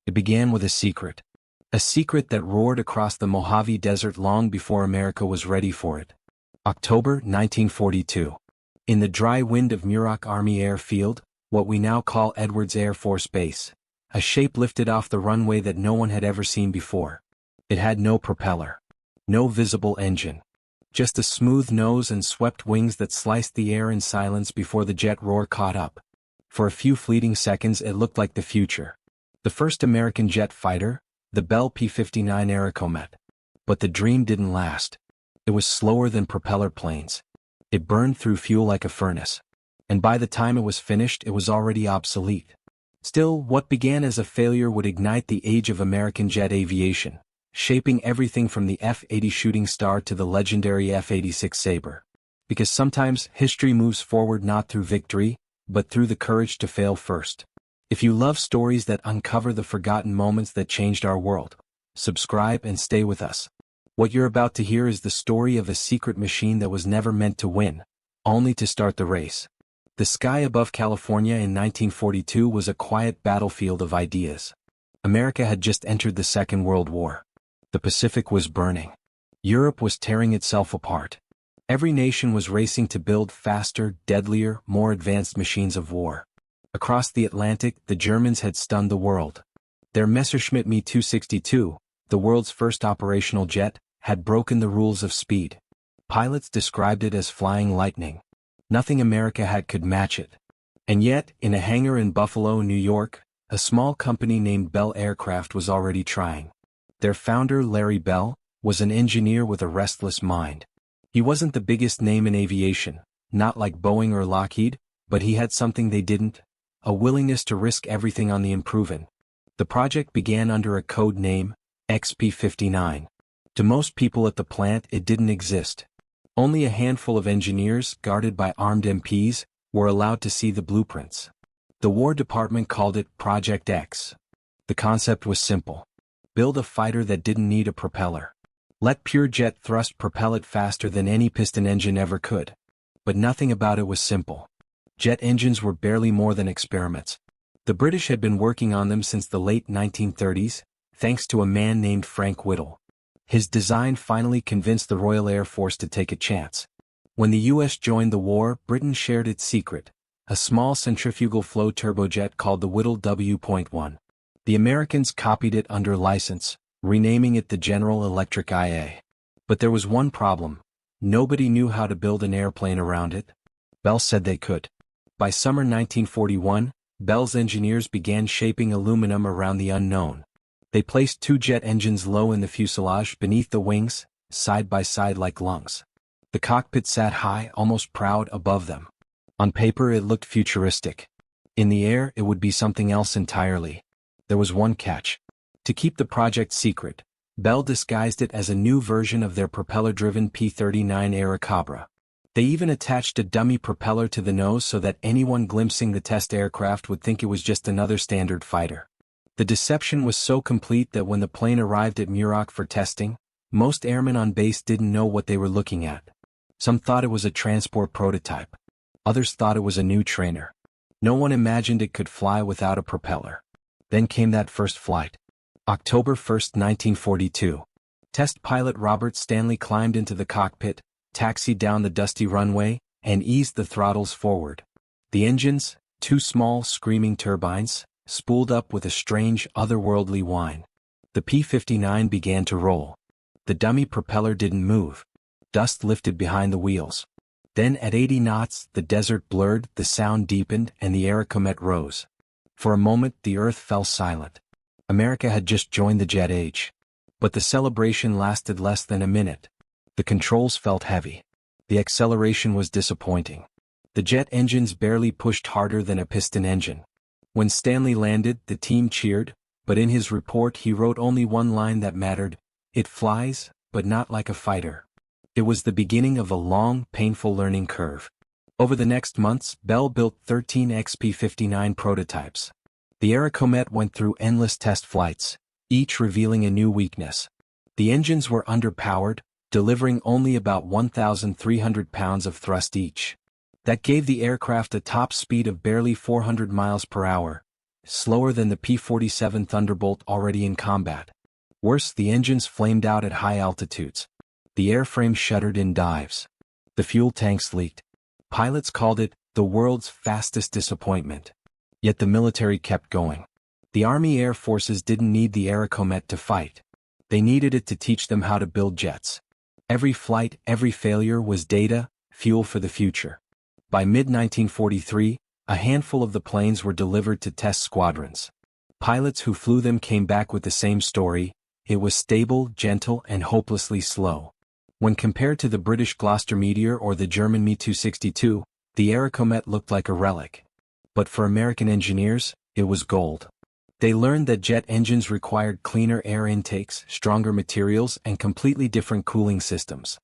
It began with a secret. A secret that roared across the Mojave Desert long before America was ready for it. October 1942. In the dry wind of Muroc Army Airfield, what we now call Edwards Air Force Base, a shape lifted off the runway that no one had ever seen before. It had no propeller. No visible engine. Just a smooth nose and swept wings that sliced the air in silence before the jet roar caught up. For a few fleeting seconds it looked like the future. The first American jet fighter, the Bell P-59 Airacomet. But the dream didn't last. It was slower than propeller planes. It burned through fuel like a furnace. And by the time it was finished it was already obsolete. Still, what began as a failure would ignite the age of American jet aviation, shaping everything from the F-80 Shooting Star to the legendary F-86 Sabre. Because sometimes history moves forward not through victory, but through the courage to fail first. If you love stories that uncover the forgotten moments that changed our world, subscribe and stay with us. What you're about to hear is the story of a secret machine that was never meant to win, only to start the race. The sky above California in 1942 was a quiet battlefield of ideas. America had just entered the Second World War. The Pacific was burning. Europe was tearing itself apart. Every nation was racing to build faster, deadlier, more advanced machines of war. Across the Atlantic, the Germans had stunned the world. Their Messerschmitt Me 262, the world's first operational jet, had broken the rules of speed. Pilots described it as flying lightning. Nothing America had could match it. And yet, in a hangar in Buffalo, New York, a small company named Bell Aircraft was already trying. Their founder, Larry Bell, was an engineer with a restless mind. He wasn't the biggest name in aviation, not like Boeing or Lockheed, but he had something they didn't: a willingness to risk everything on the unproven. The project began under a code name, XP-59. To most people at the plant it didn't exist. Only a handful of engineers, guarded by armed MPs, were allowed to see the blueprints. The War Department called it Project X. The concept was simple. Build a fighter that didn't need a propeller. Let pure jet thrust propel it faster than any piston engine ever could. But nothing about it was simple. Jet engines were barely more than experiments. The British had been working on them since the late 1930s, thanks to a man named Frank Whittle. His design finally convinced the Royal Air Force to take a chance. When the US joined the war, Britain shared its secret, a small centrifugal flow turbojet called the Whittle W.1. The Americans copied it under license, renaming it the General Electric IA. But there was one problem: nobody knew how to build an airplane around it. Bell said they could. By summer 1941, Bell's engineers began shaping aluminum around the unknown. They placed two jet engines low in the fuselage beneath the wings, side by side like lungs. The cockpit sat high, almost proud, above them. On paper it looked futuristic. In the air it would be something else entirely. There was one catch. To keep the project secret, Bell disguised it as a new version of their propeller-driven P-59 Airacomet. They even attached a dummy propeller to the nose so that anyone glimpsing the test aircraft would think it was just another standard fighter. The deception was so complete that when the plane arrived at Muroc for testing, most airmen on base didn't know what they were looking at. Some thought it was a transport prototype. Others thought it was a new trainer. No one imagined it could fly without a propeller. Then came that first flight. October 1, 1942. Test pilot Robert Stanley climbed into the cockpit, taxied down the dusty runway, and eased the throttles forward. The engines, two small screaming turbines, spooled up with a strange, otherworldly whine. The P-59 began to roll. The dummy propeller didn't move. Dust lifted behind the wheels. Then at 80 knots, the desert blurred, the sound deepened, and the Airacomet rose. For a moment, the earth fell silent. America had just joined the jet age. But the celebration lasted less than a minute. The controls felt heavy. The acceleration was disappointing. The jet engines barely pushed harder than a piston engine. When Stanley landed, the team cheered, but in his report he wrote only one line that mattered: "It flies, but not like a fighter." It was the beginning of a long, painful learning curve. Over the next months, Bell built 13 XP-59 prototypes. The Airacomet went through endless test flights, each revealing a new weakness. The engines were underpowered, delivering only about 1,300 pounds of thrust each. That gave the aircraft a top speed of barely 400 miles per hour, slower than the P-47 Thunderbolt already in combat. Worse, the engines flamed out at high altitudes. The airframe shuddered in dives. The fuel tanks leaked. Pilots called it the world's fastest disappointment. Yet the military kept going. The Army Air Forces didn't need the Airacomet to fight. They needed it to teach them how to build jets. Every flight, every failure was data, fuel for the future. By mid-1943, a handful of the planes were delivered to test squadrons. Pilots who flew them came back with the same story: it was stable, gentle, and hopelessly slow. When compared to the British Gloster Meteor or the German Me-262, the Airacomet looked like a relic. But for American engineers, it was gold. They learned that jet engines required cleaner air intakes, stronger materials, and completely different cooling systems.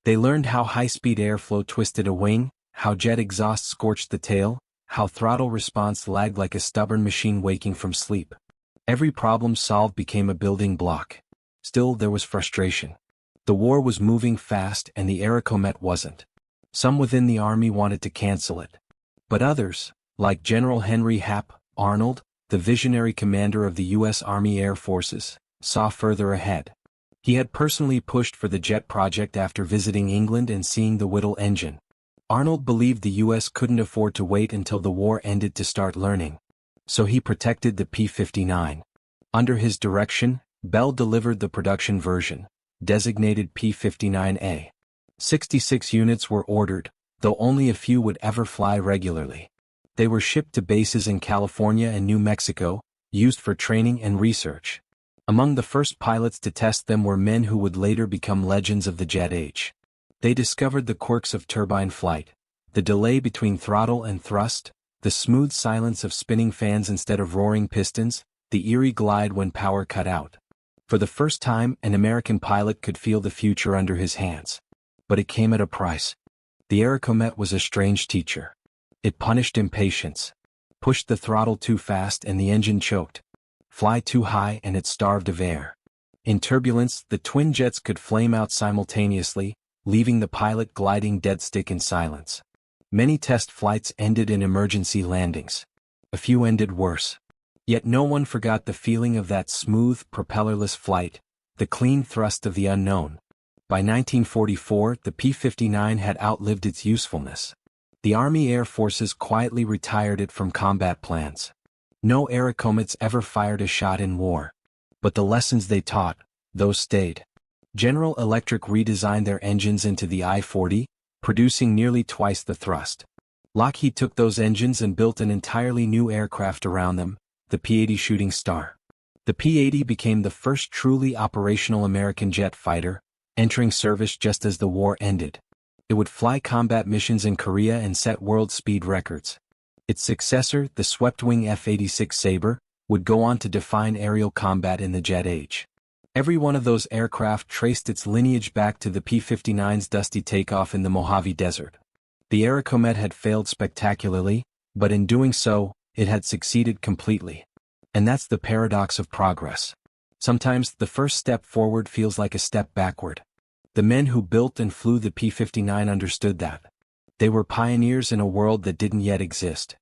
They learned how high-speed airflow twisted a wing, how jet exhaust scorched the tail, how throttle response lagged like a stubborn machine waking from sleep. Every problem solved became a building block. Still, there was frustration. The war was moving fast and the Airacomet wasn't. Some within the Army wanted to cancel it. But others, like General Henry Hap Arnold, the visionary commander of the U.S. Army Air Forces, saw further ahead. He had personally pushed for the jet project after visiting England and seeing the Whittle engine. Arnold believed the U.S. couldn't afford to wait until the war ended to start learning. So he protected the P-59. Under his direction, Bell delivered the production version, designated P-59A. 66 units were ordered, though only a few would ever fly regularly. They were shipped to bases in California and New Mexico, used for training and research. Among the first pilots to test them were men who would later become legends of the jet age. They discovered the quirks of turbine flight, the delay between throttle and thrust, the smooth silence of spinning fans instead of roaring pistons, the eerie glide when power cut out. For the first time, an American pilot could feel the future under his hands. But it came at a price. The Airacomet was a strange teacher. It punished impatience. Pushed the throttle too fast and the engine choked. Fly too high and it starved of air. In turbulence, the twin jets could flame out simultaneously, leaving the pilot gliding dead stick in silence. Many test flights ended in emergency landings. A few ended worse. Yet no one forgot the feeling of that smooth, propellerless flight, the clean thrust of the unknown. By 1944, the P-59 had outlived its usefulness. The Army Air Forces quietly retired it from combat plans. No Airacomets ever fired a shot in war. But the lessons they taught, those stayed. General Electric redesigned their engines into the I-40, producing nearly twice the thrust. Lockheed took those engines and built an entirely new aircraft around them, the P-80 Shooting Star. The P-80 became the first truly operational American jet fighter, entering service just as the war ended. It would fly combat missions in Korea and set world speed records. Its successor, the swept-wing F-86 Sabre, would go on to define aerial combat in the jet age. Every one of those aircraft traced its lineage back to the P-59's dusty takeoff in the Mojave Desert. The Airacomet had failed spectacularly, but in doing so, it had succeeded completely. And that's the paradox of progress. Sometimes the first step forward feels like a step backward. The men who built and flew the P-59 understood that. They were pioneers in a world that didn't yet exist.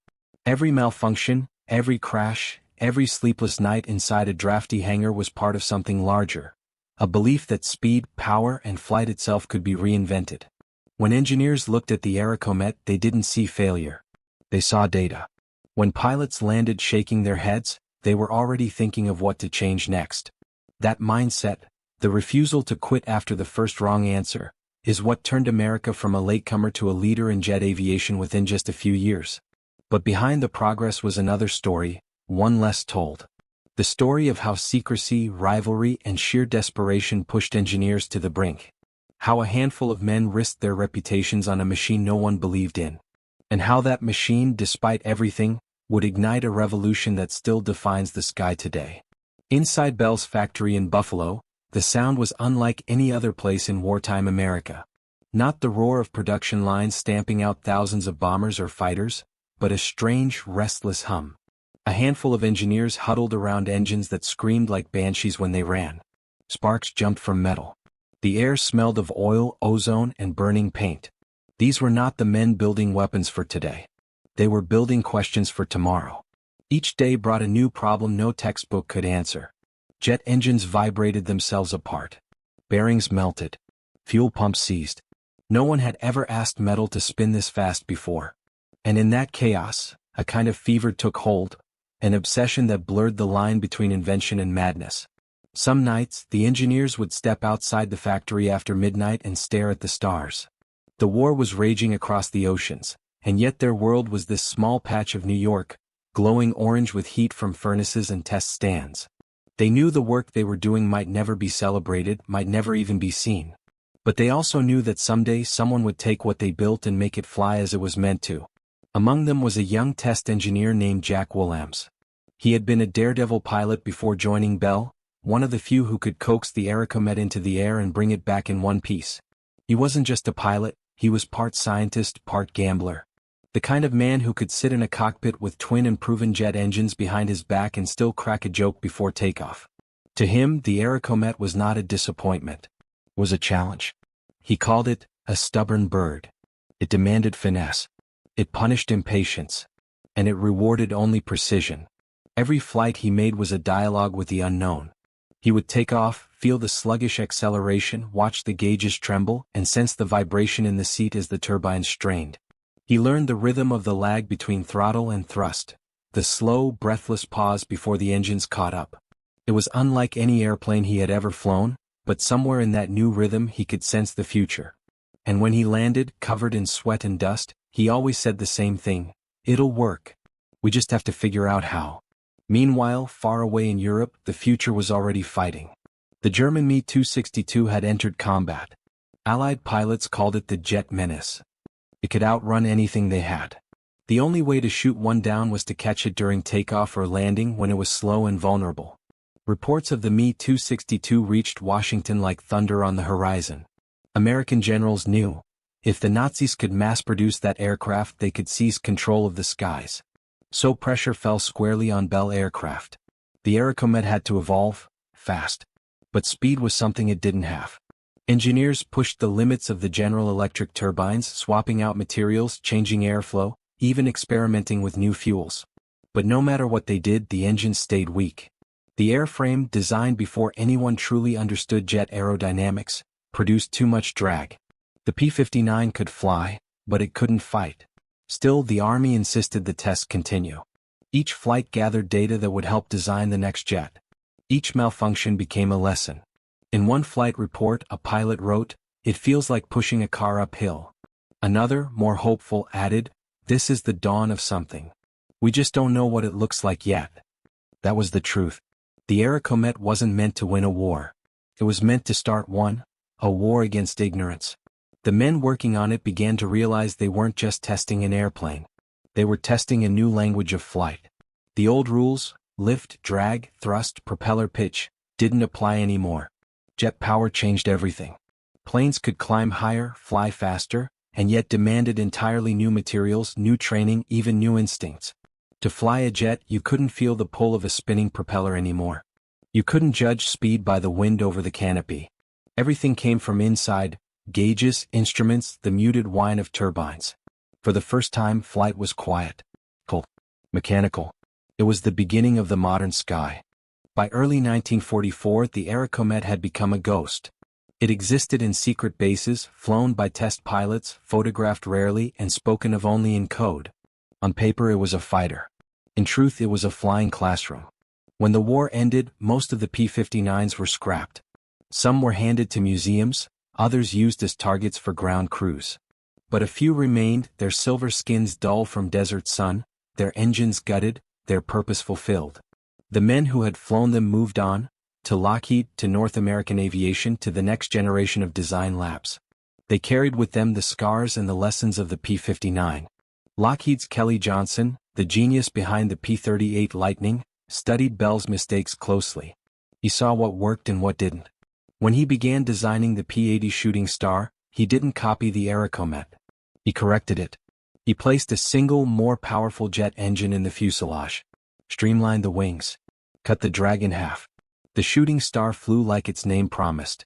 Every malfunction, every crash, every sleepless night inside a drafty hangar was part of something larger. A belief that speed, power, and flight itself could be reinvented. When engineers looked at the Airacomet, they didn't see failure. They saw data. When pilots landed shaking their heads, they were already thinking of what to change next. That mindset, the refusal to quit after the first wrong answer, is what turned America from a latecomer to a leader in jet aviation within just a few years. But behind the progress was another story, one less told. The story of how secrecy, rivalry, and sheer desperation pushed engineers to the brink. How a handful of men risked their reputations on a machine no one believed in. And how that machine, despite everything, would ignite a revolution that still defines the sky today. Inside Bell's factory in Buffalo, the sound was unlike any other place in wartime America. Not the roar of production lines stamping out thousands of bombers or fighters, but a strange, restless hum. A handful of engineers huddled around engines that screamed like banshees when they ran. Sparks jumped from metal. The air smelled of oil, ozone, and burning paint. These were not the men building weapons for today. They were building questions for tomorrow. Each day brought a new problem no textbook could answer. Jet engines vibrated themselves apart. Bearings melted. Fuel pumps seized. No one had ever asked metal to spin this fast before. And in that chaos, a kind of fever took hold, an obsession that blurred the line between invention and madness. Some nights, the engineers would step outside the factory after midnight and stare at the stars. The war was raging across the oceans, and yet their world was this small patch of New York, glowing orange with heat from furnaces and test stands. They knew the work they were doing might never be celebrated, might never even be seen. But they also knew that someday someone would take what they built and make it fly as it was meant to. Among them was a young test engineer named Jack Williams. He had been a daredevil pilot before joining Bell, one of the few who could coax the Airacomet into the air and bring it back in one piece. He wasn't just a pilot, he was part scientist, part gambler. The kind of man who could sit in a cockpit with twin and proven jet engines behind his back and still crack a joke before takeoff. To him, the Airacomet was not a disappointment. It was a challenge. He called it a stubborn bird. It demanded finesse. It punished impatience. And it rewarded only precision. Every flight he made was a dialogue with the unknown. He would take off, feel the sluggish acceleration, watch the gauges tremble, and sense the vibration in the seat as the turbines strained. He learned the rhythm of the lag between throttle and thrust, the slow, breathless pause before the engines caught up. It was unlike any airplane he had ever flown, but somewhere in that new rhythm he could sense the future. And when he landed, covered in sweat and dust, he always said the same thing: "It'll work. We just have to figure out how." Meanwhile, far away in Europe, the future was already fighting. The German Me-262 had entered combat. Allied pilots called it the jet menace. It could outrun anything they had. The only way to shoot one down was to catch it during takeoff or landing when it was slow and vulnerable. Reports of the Me-262 reached Washington like thunder on the horizon. American generals knew, if the Nazis could mass-produce that aircraft, they could seize control of the skies. So pressure fell squarely on Bell aircraft. The Airacomet had to evolve, fast. But speed was something it didn't have. Engineers pushed the limits of the General Electric turbines, swapping out materials, changing airflow, even experimenting with new fuels. But no matter what they did, the engines stayed weak. The airframe, designed before anyone truly understood jet aerodynamics, produced too much drag. The P-59 could fly, but it couldn't fight. Still, the Army insisted the tests continue. Each flight gathered data that would help design the next jet. Each malfunction became a lesson. In one flight report, a pilot wrote, "It feels like pushing a car uphill." Another, more hopeful, added, "This is the dawn of something. We just don't know what it looks like yet." That was the truth. The Airacomet wasn't meant to win a war. It was meant to start one, a war against ignorance. The men working on it began to realize they weren't just testing an airplane. They were testing a new language of flight. The old rules, lift, drag, thrust, propeller pitch, didn't apply anymore. Jet power changed everything. Planes could climb higher, fly faster, and yet demanded entirely new materials, new training, even new instincts. To fly a jet, you couldn't feel the pull of a spinning propeller anymore. You couldn't judge speed by the wind over the canopy. Everything came from inside: gauges, instruments, the muted whine of turbines. For the first time, flight was quiet, cold, mechanical. It was the beginning of the modern sky. By early 1944, the Airacomet had become a ghost. It existed in secret bases, flown by test pilots, photographed rarely, and spoken of only in code. On paper, it was a fighter. In truth, it was a flying classroom. When the war ended, most of the P-59s were scrapped. Some were handed to museums, others used as targets for ground crews. But a few remained, their silver skins dull from desert sun, their engines gutted, their purpose fulfilled. The men who had flown them moved on, to Lockheed, to North American Aviation, to the next generation of design labs. They carried with them the scars and the lessons of the P-59. Lockheed's Kelly Johnson, the genius behind the P-38 Lightning, studied Bell's mistakes closely. He saw what worked and what didn't. When he began designing the P-80 Shooting Star, he didn't copy the Airacomet. He corrected it. He placed a single, more powerful jet engine in the fuselage, streamlined the wings, cut the drag in half. The Shooting Star flew like its name promised.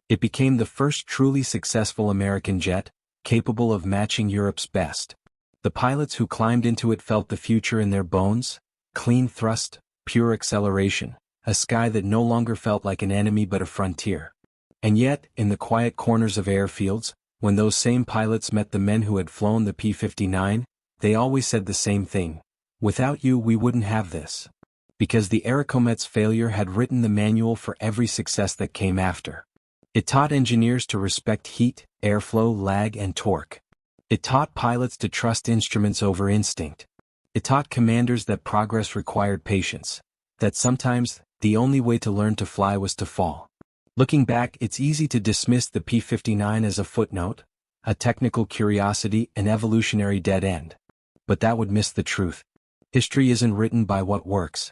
It became the first truly successful American jet, capable of matching Europe's best. The pilots who climbed into it felt the future in their bones, clean thrust, pure acceleration, a sky that no longer felt like an enemy but a frontier. And yet, in the quiet corners of airfields, when those same pilots met the men who had flown the P-59, they always said the same thing: without you we wouldn't have this. Because the Airacomet's failure had written the manual for every success that came after. It taught engineers to respect heat, airflow, lag, and torque. It taught pilots to trust instruments over instinct. It taught commanders that progress required patience, that sometimes, the only way to learn to fly was to fall. Looking back, it's easy to dismiss the P-59 as a footnote, a technical curiosity, an evolutionary dead end. But that would miss the truth. History isn't written by what works.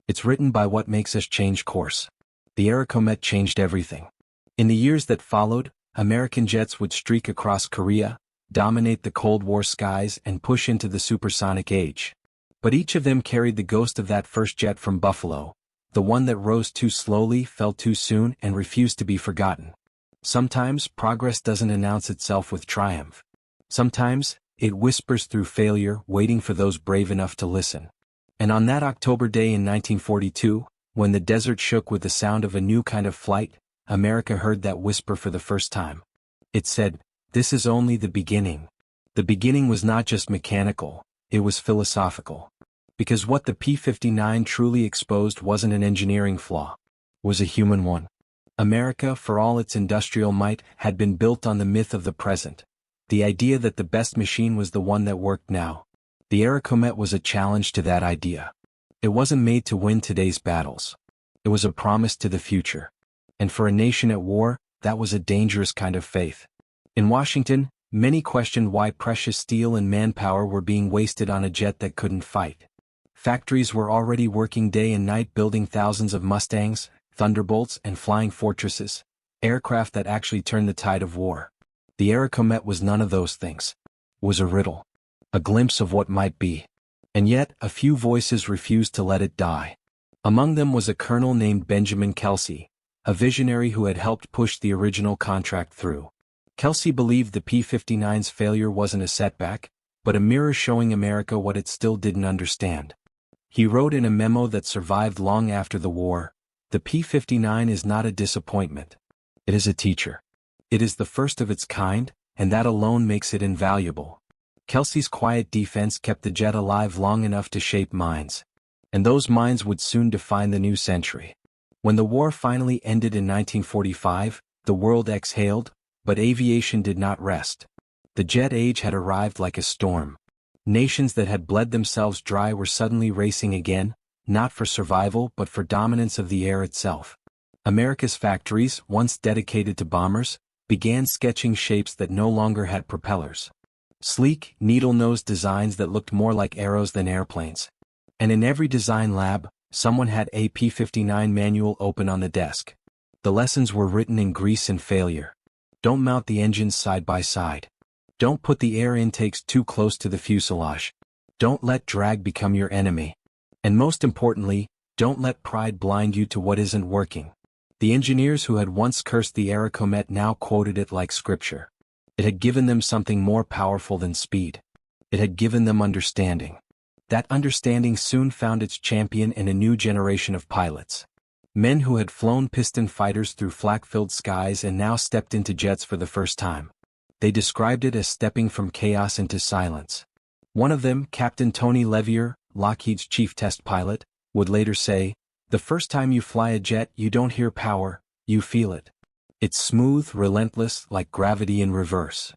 It's written by what makes us change course. The Airacomet changed everything. In the years that followed, American jets would streak across Korea, dominate the Cold War skies, and push into the supersonic age. But each of them carried the ghost of that first jet from Buffalo, the one that rose too slowly, fell too soon, and refused to be forgotten. Sometimes, progress doesn't announce itself with triumph. Sometimes, it whispers through failure, waiting for those brave enough to listen. And on that October day in 1942, when the desert shook with the sound of a new kind of flight, America heard that whisper for the first time. It said, "This is only the beginning." The beginning was not just mechanical, it was philosophical. Because what the P-59 truly exposed wasn't an engineering flaw, was a human one. America, for all its industrial might, had been built on the myth of the present. The idea that the best machine was the one that worked now. The Airacomet was a challenge to that idea. It wasn't made to win today's battles. It was a promise to the future. And for a nation at war, that was a dangerous kind of faith. In Washington, many questioned why precious steel and manpower were being wasted on a jet that couldn't fight. Factories were already working day and night building thousands of Mustangs, Thunderbolts, and flying fortresses, aircraft that actually turned the tide of war. The Airacomet was none of those things. It was a riddle. A glimpse of what might be. And yet, a few voices refused to let it die. Among them was a colonel named Benjamin Kelsey, a visionary who had helped push the original contract through. Kelsey believed the P-59's failure wasn't a setback, but a mirror showing America what it still didn't understand. He wrote in a memo that survived long after the war, "The P-59 is not a disappointment. It is a teacher. It is the first of its kind, and that alone makes it invaluable." Kelsey's quiet defense kept the jet alive long enough to shape minds. And those minds would soon define the new century. When the war finally ended in 1945, the world exhaled, but aviation did not rest. The jet age had arrived like a storm. Nations that had bled themselves dry were suddenly racing again, not for survival but for dominance of the air itself. America's factories, once dedicated to bombers, began sketching shapes that no longer had propellers. Sleek, needle-nosed designs that looked more like arrows than airplanes. And in every design lab, someone had a P-59 manual open on the desk. The lessons were written in grease and failure. Don't mount the engines side by side. Don't put the air intakes too close to the fuselage. Don't let drag become your enemy. And most importantly, don't let pride blind you to what isn't working. The engineers who had once cursed the Airacomet now quoted it like scripture. It had given them something more powerful than speed. It had given them understanding. That understanding soon found its champion in a new generation of pilots. Men who had flown piston fighters through flak-filled skies and now stepped into jets for the first time. They described it as stepping from chaos into silence. One of them, Captain Tony Levier, Lockheed's chief test pilot, would later say, "The first time you fly a jet, you don't hear power, you feel it. It's smooth, relentless, like gravity in reverse."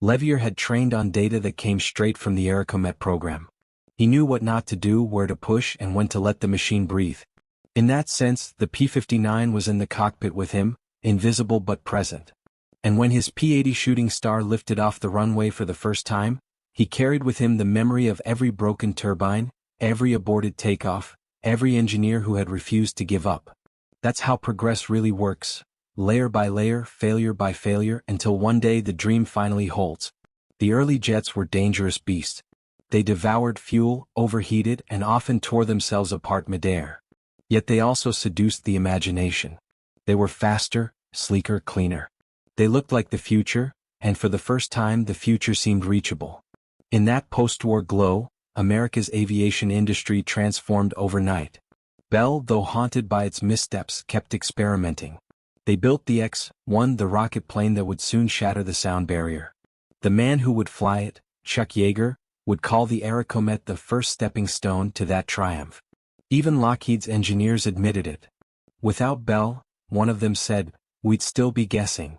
Levier had trained on data that came straight from the Airacomet program. He knew what not to do, where to push, and when to let the machine breathe. In that sense, the P-59 was in the cockpit with him, invisible but present. And when his P-80 shooting star lifted off the runway for the first time, he carried with him the memory of every broken turbine, every aborted takeoff, every engineer who had refused to give up. That's how progress really works, layer by layer, failure by failure, until one day the dream finally holds. The early jets were dangerous beasts. They devoured fuel, overheated, and often tore themselves apart midair. Yet they also seduced the imagination. They were faster, sleeker, cleaner. They looked like the future, and for the first time the future seemed reachable. In that post-war glow, America's aviation industry transformed overnight. Bell, though haunted by its missteps, kept experimenting. They built the X-1, the rocket plane that would soon shatter the sound barrier. The man who would fly it, Chuck Yeager, would call the Airacomet the first stepping stone to that triumph. Even Lockheed's engineers admitted it. Without Bell, one of them said, we'd still be guessing.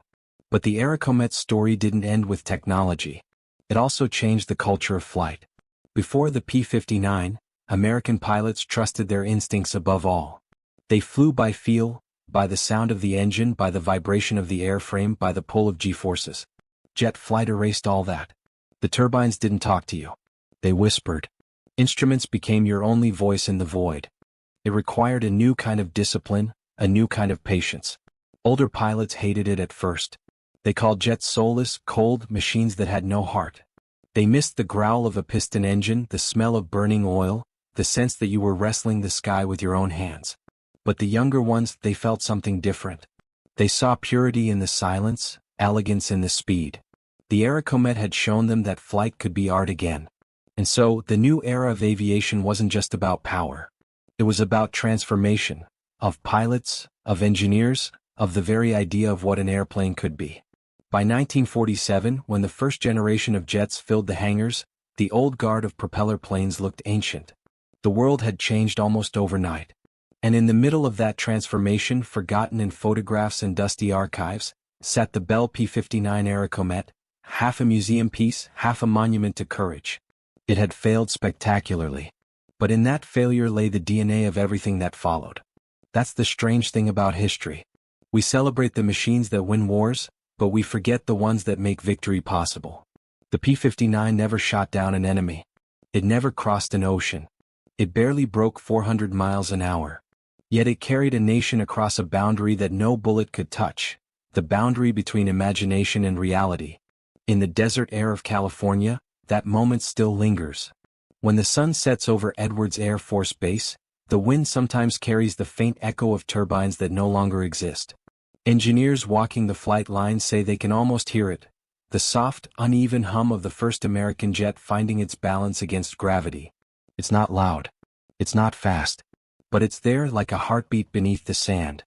But the Airacomet's story didn't end with technology. It also changed the culture of flight. Before the P-59, American pilots trusted their instincts above all. They flew by feel, by the sound of the engine, by the vibration of the airframe, by the pull of G-forces. Jet flight erased all that. The turbines didn't talk to you. They whispered. Instruments became your only voice in the void. It required a new kind of discipline, a new kind of patience. Older pilots hated it at first. They called jets soulless, cold machines that had no heart. They missed the growl of a piston engine, the smell of burning oil, the sense that you were wrestling the sky with your own hands. But the younger ones, they felt something different. They saw purity in the silence, elegance in the speed. The Airacomet had shown them that flight could be art again. And so, the new era of aviation wasn't just about power. It was about transformation, of pilots, of engineers, of the very idea of what an airplane could be. By 1947, when the first generation of jets filled the hangars, the old guard of propeller planes looked ancient. The world had changed almost overnight. And in the middle of that transformation, forgotten in photographs and dusty archives, sat the Bell P-59 Airacomet, half a museum piece, half a monument to courage. It had failed spectacularly. But in that failure lay the DNA of everything that followed. That's the strange thing about history. We celebrate the machines that win wars, but we forget the ones that make victory possible. The P-59 never shot down an enemy. It never crossed an ocean. It barely broke 400 miles an hour. Yet it carried a nation across a boundary that no bullet could touch, the boundary between imagination and reality. In the desert air of California, that moment still lingers. When the sun sets over Edwards Air Force Base, the wind sometimes carries the faint echo of turbines that no longer exist. Engineers walking the flight line say they can almost hear it, the soft, uneven hum of the first American jet finding its balance against gravity. It's not loud. It's not fast. But it's there like a heartbeat beneath the sand.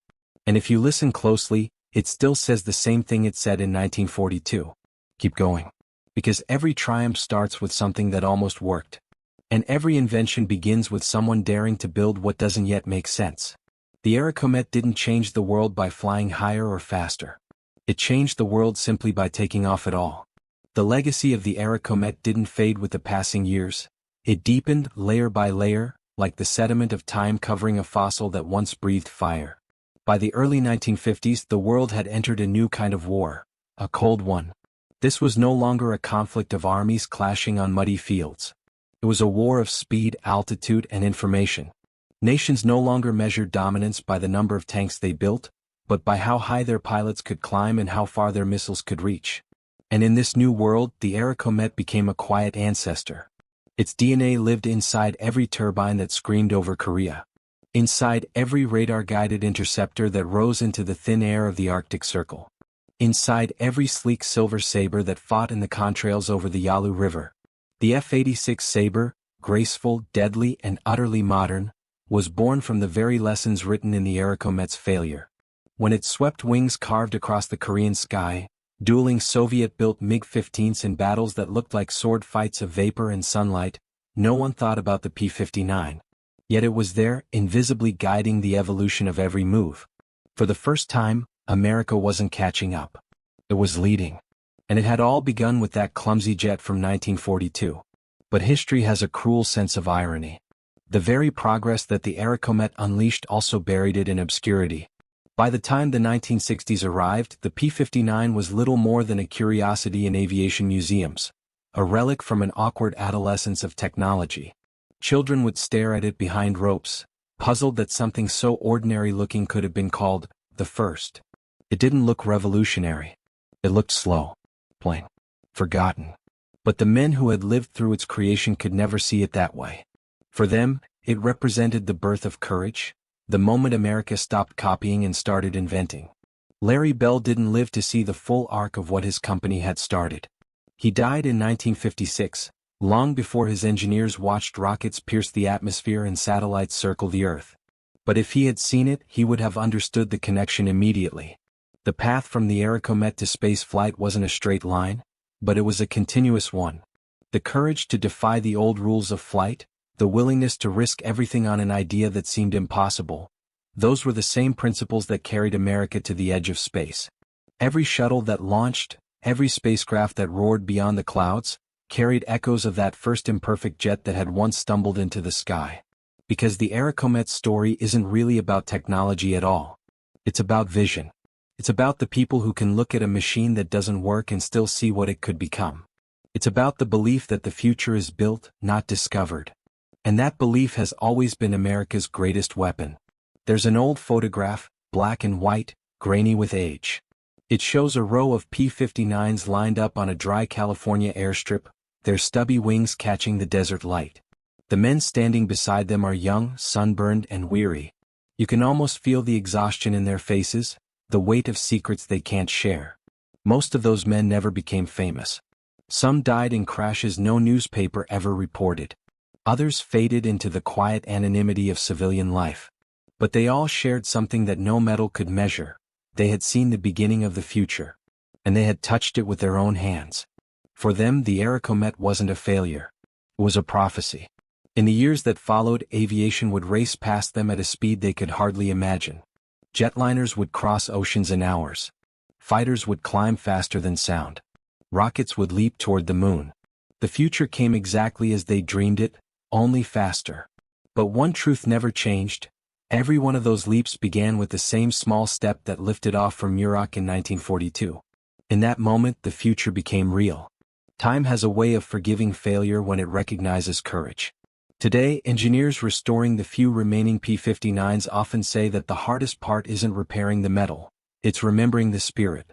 And if you listen closely, it still says the same thing it said in 1942. Keep going. Because every triumph starts with something that almost worked. And every invention begins with someone daring to build what doesn't yet make sense. The Airacomet didn't change the world by flying higher or faster. It changed the world simply by taking off at all. The legacy of the Airacomet didn't fade with the passing years. It deepened layer by layer, like the sediment of time covering a fossil that once breathed fire. By the early 1950s, the world had entered a new kind of war, a cold one. This was no longer a conflict of armies clashing on muddy fields. It was a war of speed, altitude, and information. Nations no longer measured dominance by the number of tanks they built, but by how high their pilots could climb and how far their missiles could reach. And in this new world, the Airacomet became a quiet ancestor. Its DNA lived inside every turbine that screamed over Korea. Inside every radar-guided interceptor that rose into the thin air of the Arctic Circle. Inside every sleek silver Sabre that fought in the contrails over the Yalu River. The F-86 Sabre, graceful, deadly, and utterly modern, was born from the very lessons written in the Airacomet's failure. When its swept wings carved across the Korean sky, dueling Soviet-built MiG-15s in battles that looked like sword fights of vapor and sunlight, no one thought about the P-59. Yet it was there, invisibly guiding the evolution of every move. For the first time, America wasn't catching up. It was leading. And it had all begun with that clumsy jet from 1942. But history has a cruel sense of irony. The very progress that the Airacomet unleashed also buried it in obscurity. By the time the 1960s arrived, the P-59 was little more than a curiosity in aviation museums, a relic from an awkward adolescence of technology. Children would stare at it behind ropes, puzzled that something so ordinary-looking could have been called the first. It didn't look revolutionary. It looked slow, plain, forgotten. But the men who had lived through its creation could never see it that way. For them, it represented the birth of courage, the moment America stopped copying and started inventing. Larry Bell didn't live to see the full arc of what his company had started. He died in 1956, long before his engineers watched rockets pierce the atmosphere and satellites circle the Earth. But if he had seen it, he would have understood the connection immediately. The path from the Airacomet to space flight wasn't a straight line, but it was a continuous one. The courage to defy the old rules of flight, the willingness to risk everything on an idea that seemed impossible, those were the same principles that carried America to the edge of space. Every shuttle that launched, every spacecraft that roared beyond the clouds, carried echoes of that first imperfect jet that had once stumbled into the sky. Because the Airacomet's story isn't really about technology at all. It's about vision. It's about the people who can look at a machine that doesn't work and still see what it could become. It's about the belief that the future is built, not discovered. And that belief has always been America's greatest weapon. There's an old photograph, black and white, grainy with age. It shows a row of P-59s lined up on a dry California airstrip, their stubby wings catching the desert light. The men standing beside them are young, sunburned, and weary. You can almost feel the exhaustion in their faces, the weight of secrets they can't share. Most of those men never became famous. Some died in crashes no newspaper ever reported. Others faded into the quiet anonymity of civilian life. But they all shared something that no metal could measure. They had seen the beginning of the future. And they had touched it with their own hands. For them, the Airacomet wasn't a failure. It was a prophecy. In the years that followed, aviation would race past them at a speed they could hardly imagine. Jetliners would cross oceans in hours. Fighters would climb faster than sound. Rockets would leap toward the moon. The future came exactly as they dreamed it, only faster. But one truth never changed. Every one of those leaps began with the same small step that lifted off from Muroc in 1942. In that moment, the future became real. Time has a way of forgiving failure when it recognizes courage. Today, engineers restoring the few remaining P-59s often say that the hardest part isn't repairing the metal, it's remembering the spirit.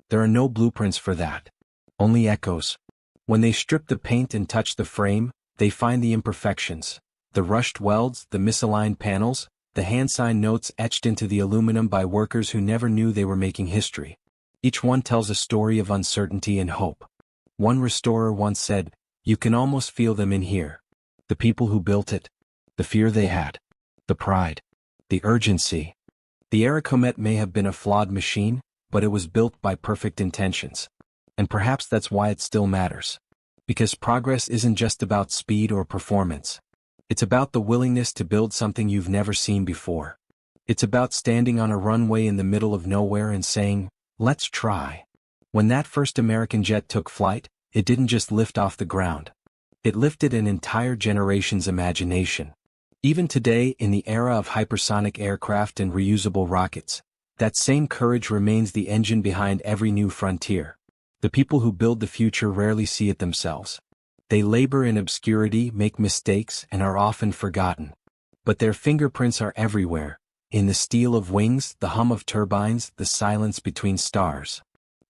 There are no blueprints for that. Only echoes. When they strip the paint and touch the frame, they find the imperfections, the rushed welds, the misaligned panels, the hand-signed notes etched into the aluminum by workers who never knew they were making history. Each one tells a story of uncertainty and hope. One restorer once said, "You can almost feel them in here. The people who built it, the fear they had, the pride, the urgency." The Airacomet may have been a flawed machine, but it was built by perfect intentions. And perhaps that's why it still matters. Because progress isn't just about speed or performance. It's about the willingness to build something you've never seen before. It's about standing on a runway in the middle of nowhere and saying, "Let's try." When that first American jet took flight, it didn't just lift off the ground. It lifted an entire generation's imagination. Even today, in the era of hypersonic aircraft and reusable rockets, that same courage remains the engine behind every new frontier. The people who build the future rarely see it themselves. They labor in obscurity, make mistakes, and are often forgotten. But their fingerprints are everywhere, in the steel of wings, the hum of turbines, the silence between stars.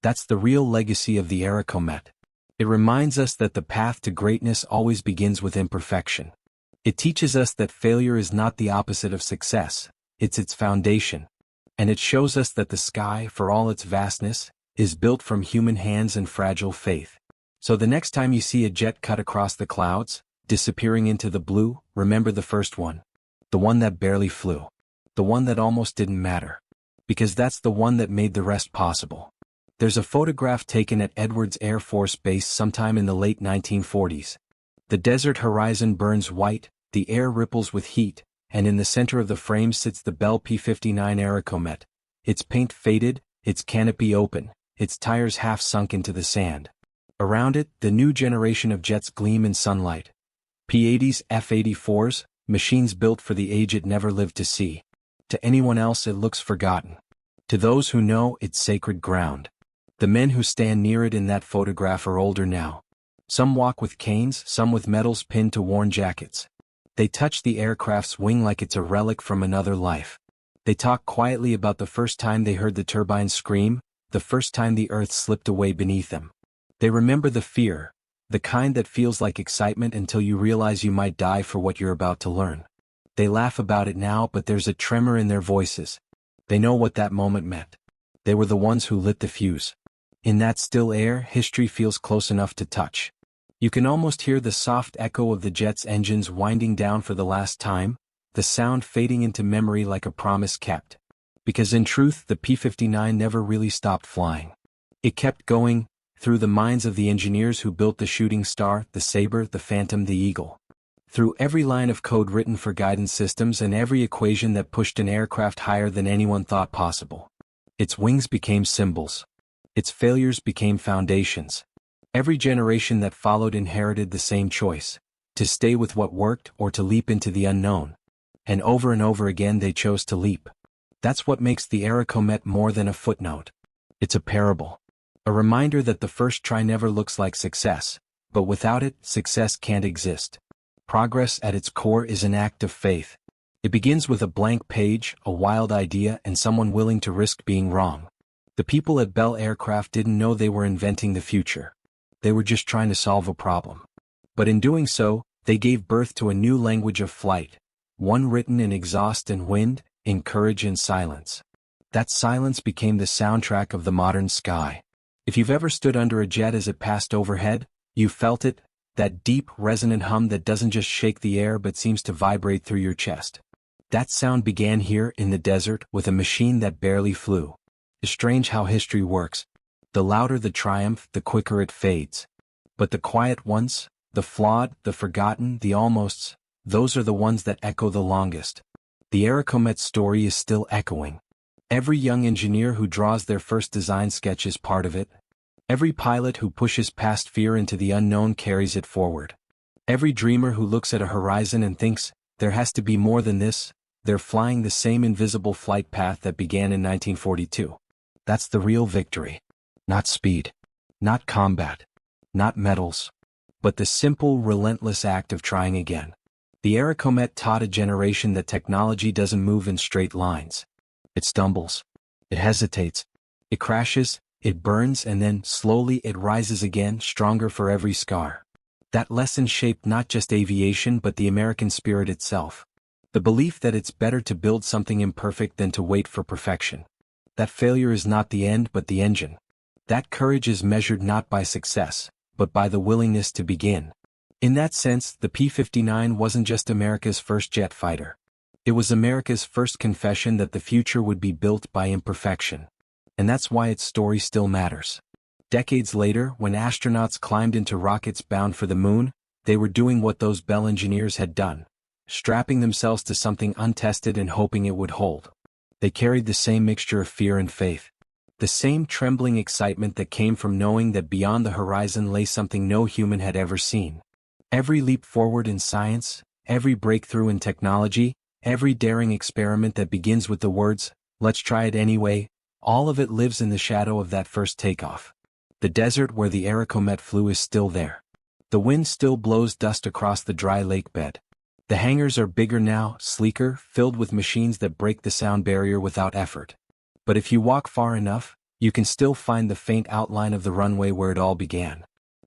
That's the real legacy of the Airacomet. It reminds us that the path to greatness always begins with imperfection. It teaches us that failure is not the opposite of success, it's its foundation. And it shows us that the sky, for all its vastness, is built from human hands and fragile faith. So the next time you see a jet cut across the clouds, disappearing into the blue, remember the first one. The one that barely flew. The one that almost didn't matter. Because that's the one that made the rest possible. There's a photograph taken at Edwards Air Force Base sometime in the late 1940s. The desert horizon burns white, the air ripples with heat, and in the center of the frame sits the Bell P-59 Airacomet, its paint faded, its canopy open, its tires half sunk into the sand. Around it, the new generation of jets gleam in sunlight. P-80s, F-84s, machines built for the age it never lived to see. To anyone else it looks forgotten. To those who know, it's sacred ground. The men who stand near it in that photograph are older now. Some walk with canes, some with medals pinned to worn jackets. They touch the aircraft's wing like it's a relic from another life. They talk quietly about the first time they heard the turbines scream, the first time the earth slipped away beneath them. They remember the fear, the kind that feels like excitement until you realize you might die for what you're about to learn. They laugh about it now, but there's a tremor in their voices. They know what that moment meant. They were the ones who lit the fuse. In that still air, history feels close enough to touch. You can almost hear the soft echo of the jet's engines winding down for the last time, the sound fading into memory like a promise kept. Because in truth, the P-59 never really stopped flying. It kept going, through the minds of the engineers who built the Shooting Star, the Sabre, the Phantom, the Eagle. Through every line of code written for guidance systems and every equation that pushed an aircraft higher than anyone thought possible. Its wings became symbols. Its failures became foundations. Every generation that followed inherited the same choice, to stay with what worked or to leap into the unknown. And over again they chose to leap. That's what makes the Airacomet more than a footnote. It's a parable. A reminder that the first try never looks like success, but without it, success can't exist. Progress at its core is an act of faith. It begins with a blank page, a wild idea, and someone willing to risk being wrong. The people at Bell Aircraft didn't know they were inventing the future. They were just trying to solve a problem. But in doing so, they gave birth to a new language of flight, one written in exhaust and wind, in courage and silence. That silence became the soundtrack of the modern sky. If you've ever stood under a jet as it passed overhead, you felt it, that deep, resonant hum that doesn't just shake the air but seems to vibrate through your chest. That sound began here in the desert with a machine that barely flew. It's strange how history works. The louder the triumph, the quicker it fades. But the quiet ones, the flawed, the forgotten, the almosts, those are the ones that echo the longest. The Airacomet story is still echoing. Every young engineer who draws their first design sketch is part of it. Every pilot who pushes past fear into the unknown carries it forward. Every dreamer who looks at a horizon and thinks, there has to be more than this, they're flying the same invisible flight path that began in 1942. That's the real victory. Not speed. Not combat. Not medals. But the simple, relentless act of trying again. The Airacomet taught a generation that technology doesn't move in straight lines. It stumbles. It hesitates. It crashes. It burns, and then, slowly, it rises again, stronger for every scar. That lesson shaped not just aviation but the American spirit itself. The belief that it's better to build something imperfect than to wait for perfection. That failure is not the end but the engine. That courage is measured not by success, but by the willingness to begin. In that sense, the P-59 wasn't just America's first jet fighter. It was America's first confession that the future would be built by imperfection. And that's why its story still matters. Decades later, when astronauts climbed into rockets bound for the moon, they were doing what those Bell engineers had done, strapping themselves to something untested and hoping it would hold. They carried the same mixture of fear and faith. The same trembling excitement that came from knowing that beyond the horizon lay something no human had ever seen. Every leap forward in science, every breakthrough in technology, every daring experiment that begins with the words, "Let's try it anyway," all of it lives in the shadow of that first takeoff. The desert where the Airacomet flew is still there. The wind still blows dust across the dry lake bed. The hangars are bigger now, sleeker, filled with machines that break the sound barrier without effort. But if you walk far enough, you can still find the faint outline of the runway where it all began.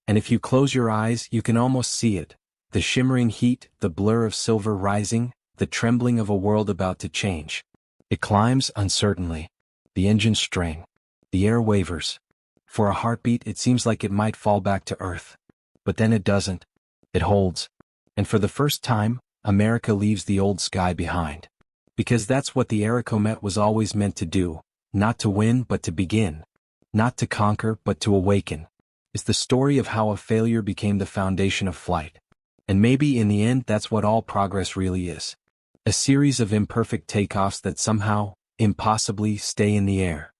And if you close your eyes, you can almost see it. The shimmering heat, the blur of silver rising, the trembling of a world about to change. It climbs uncertainly. The engines strain. The air wavers. For a heartbeat, it seems like it might fall back to earth. But then it doesn't. It holds. And for the first time, America leaves the old sky behind. Because that's what the Airacomet was always meant to do. Not to win, but to begin. Not to conquer, but to awaken. It's the story of how a failure became the foundation of flight. And maybe in the end, that's what all progress really is. A series of imperfect takeoffs that somehow, impossibly, stay in the air.